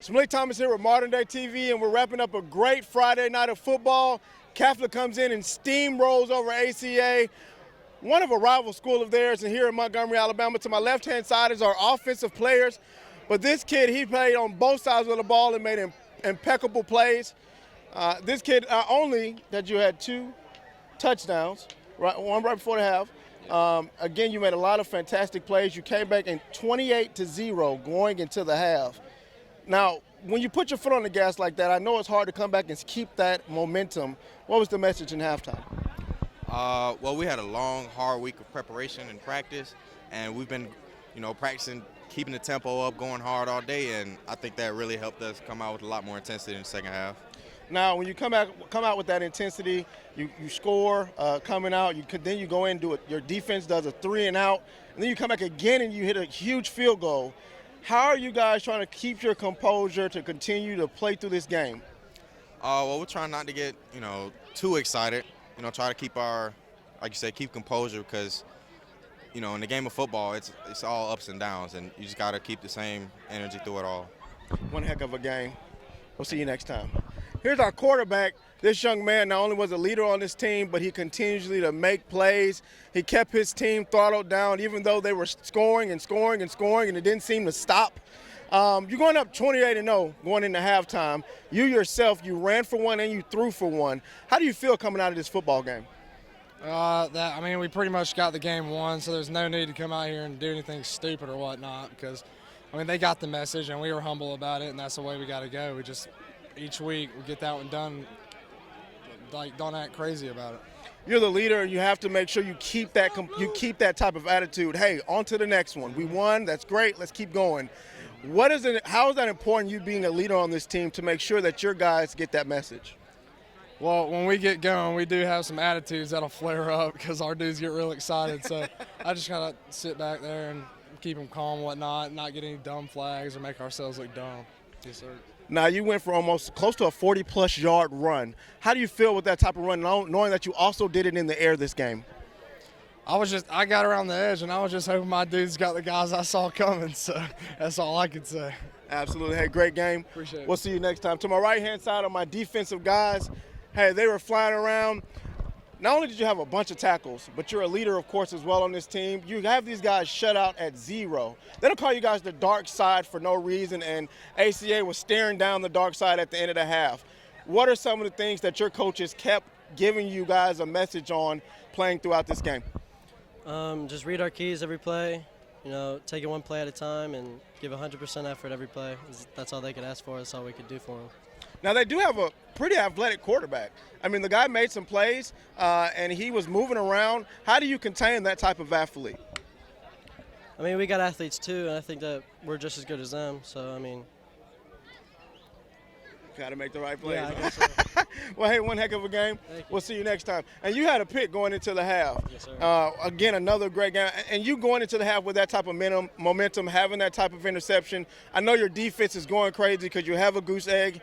It's Malik Thomas here with Modern Day TV, and we're wrapping up a great Friday night of football. Catholic comes in and steamrolls over ACA, one of a rival school of theirs, and here in Montgomery, Alabama. To my left-hand side is our offensive players, but this kid, he played on both sides of the ball and made impeccable plays. This kid, only that you had 2 touchdowns, one right before the half. Again, you made a lot of fantastic plays. You came back in 28-0 going into the half. Now, when you put your foot on the gas like that, I know it's hard to come back and keep that momentum. What was the message in halftime? Well, we had a long, hard week of preparation and practice, and we've been, practicing, keeping the tempo up, going hard all day, and I think that really helped us come out with a lot more intensity in the second half. Now, when you come out with that intensity, you score coming out. Then you go in and do it. Your defense does a 3 and out, and then you come back again and you hit a huge field goal. How are you guys trying to keep your composure to continue to play through this game? Well, we're trying not to get, too excited. Try to keep keep composure because, in the game of football, it's all ups and downs, and you just got to keep the same energy through it all. One heck of a game. We'll see you next time. Here's our quarterback. This young man not only was a leader on this team, but he continuously to make plays. He kept his team throttled down, even though they were scoring and scoring and scoring, and it didn't seem to stop. You're going up 28-0 going into halftime. You yourself, you ran for one and you threw for one. How do you feel coming out of this football game? We pretty much got the game won, so there's no need to come out here and do anything stupid or whatnot because, they got the message and we were humble about it, and that's the way we got to go. We just, each week, we get that one done, don't act crazy about it. You're the leader. You have to make sure you keep that type of attitude. Hey, on to the next one. We won. That's great. Let's keep going. How is that important, you being a leader on this team, to make sure that your guys get that message? Well, when we get going, we do have some attitudes that'll flare up because our dudes get real excited. So I just gotta sit back there and keep them calm and whatnot, not get any dumb flags or make ourselves look dumb. Yes, sir. Now, you went for almost close to a 40-plus yard run. How do you feel with that type of run, knowing that you also did it in the air this game? I got around the edge, and I was just hoping my dudes got the guys I saw coming, so that's all I could say. Absolutely. Hey, great game. Appreciate it. We'll see you next time. To my right-hand side are my defensive guys. Hey, they were flying around. Not only did you have a bunch of tackles, but you're a leader, of course, as well on this team. You have these guys shut out at 0. They don't call you guys the dark side for no reason, and ACA was staring down the dark side at the end of the half. What are some of the things that your coaches kept giving you guys a message on playing throughout this game? Just read our keys every play, take it one play at a time and give 100% effort every play. That's all they could ask for. That's all we could do for them. Now, they do have a pretty athletic quarterback. The guy made some plays, and he was moving around. How do you contain that type of athlete? We got athletes too, and I think that we're just as good as them. So, Got to make the right plays. Yeah, I guess so. Well, hey, one heck of a game. We'll see you next time. And you had a pick going into the half. Yes, sir. Again, another great game. And you going into the half with that type of momentum, having that type of interception. I know your defense is going crazy because you have a goose egg.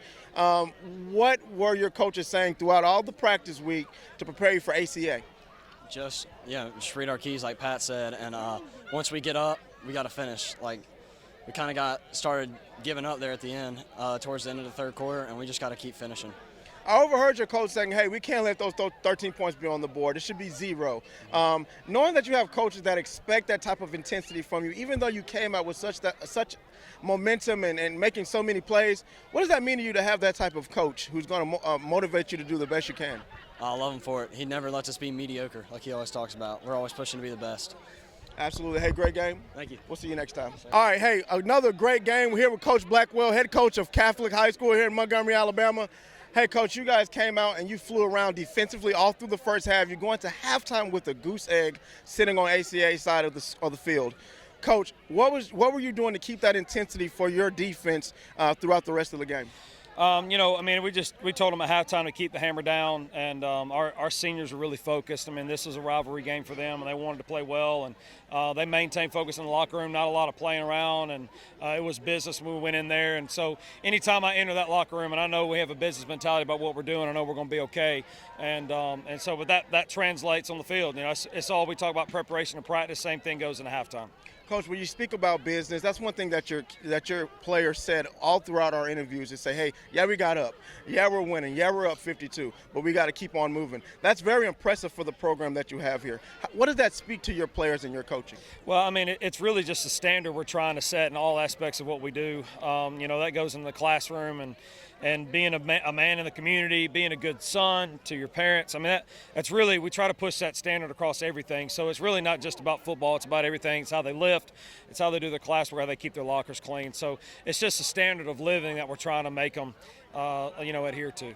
What were your coaches saying throughout all the practice week to prepare you for ACA? Just read our keys like Pat said, and once we get up, we got to finish. We kind of got started giving up there at the end, towards the end of the third quarter, and we just got to keep finishing. I overheard your coach saying, hey, we can't let those 13 points be on the board. It should be 0. Knowing that you have coaches that expect that type of intensity from you, even though you came out with such momentum and making so many plays, what does that mean to you to have that type of coach who's going to motivate you to do the best you can? I love him for it. He never lets us be mediocre like he always talks about. We're always pushing to be the best. Absolutely. Hey, great game. Thank you. We'll see you next time. All right, hey, another great game. We're here with Coach Blackwell, head coach of Catholic High School here in Montgomery, Alabama. Hey, Coach, you guys came out and you flew around defensively all through the first half. You're going to halftime with a goose egg sitting on ACA side of the field. Coach, what were you doing to keep that intensity for your defense throughout the rest of the game? We told them at halftime to keep the hammer down, and our seniors are really focused. This is a rivalry game for them, and they wanted to play well, and they maintained focus in the locker room, not a lot of playing around, and it was business when we went in there. And so anytime I enter that locker room, and I know we have a business mentality about what we're doing, I know we're going to be okay, and so but that translates on the field. It's all we talk about preparation and practice. Same thing goes into halftime. Coach, when you speak about business, that's one thing that your players said all throughout our interviews is say, hey, yeah, we got up. Yeah, we're winning. Yeah, we're up 52, but we got to keep on moving. That's very impressive for the program that you have here. What does that speak to your players and your coaching? Well, I mean, it's really just a standard we're trying to set in all aspects of what we do. That goes in the classroom and being a man in the community, being a good son to your parents. I mean, that's really, we try to push that standard across everything. So it's really not just about football. It's about everything. It's how they lift. It's how they do their classwork, how they keep their lockers clean. So it's just a standard of living that we're trying to make them, adhere to.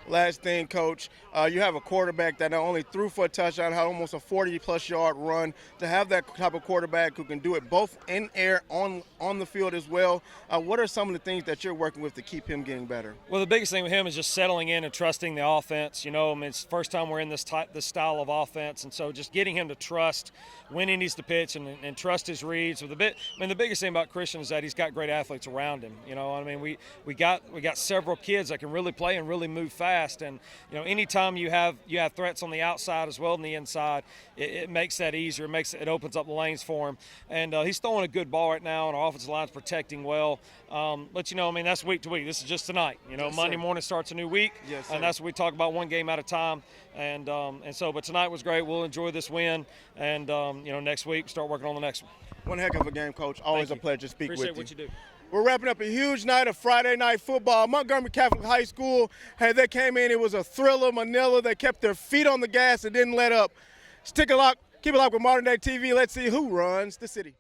Last thing, Coach, you have a quarterback that not only threw for a touchdown, had almost a 40-plus yard run. To have that type of quarterback who can do it both in air, on the field as well, what are some of the things that you're working with to keep him getting better? Well, the biggest thing with him is just settling in and trusting the offense. It's the first time we're in this style of offense, and so just getting him to trust when he needs to pitch and trust his reads. The biggest thing about Christian is that he's got great athletes around him. We got several kids that can really play and really move fast. And anytime you have threats on the outside as well as the inside, it makes that easier. It opens up the lanes for him. And he's throwing a good ball right now, and our offensive line's protecting well. But that's week to week. This is just tonight. Yes, Monday sir. morning starts a new week, Yes, sir. and that's what we talk about, one game at a time. But tonight was great. We'll enjoy this win, and next week start working on the next one. One heck of a game, Coach. Always a pleasure to speak Appreciate with you. what you do. We're wrapping up a huge night of Friday night football. Montgomery Catholic High School, hey, they came in. It was a thriller. Manila, they kept their feet on the gas and didn't let up. Keep it locked with Modern Day TV. Let's see who runs the city.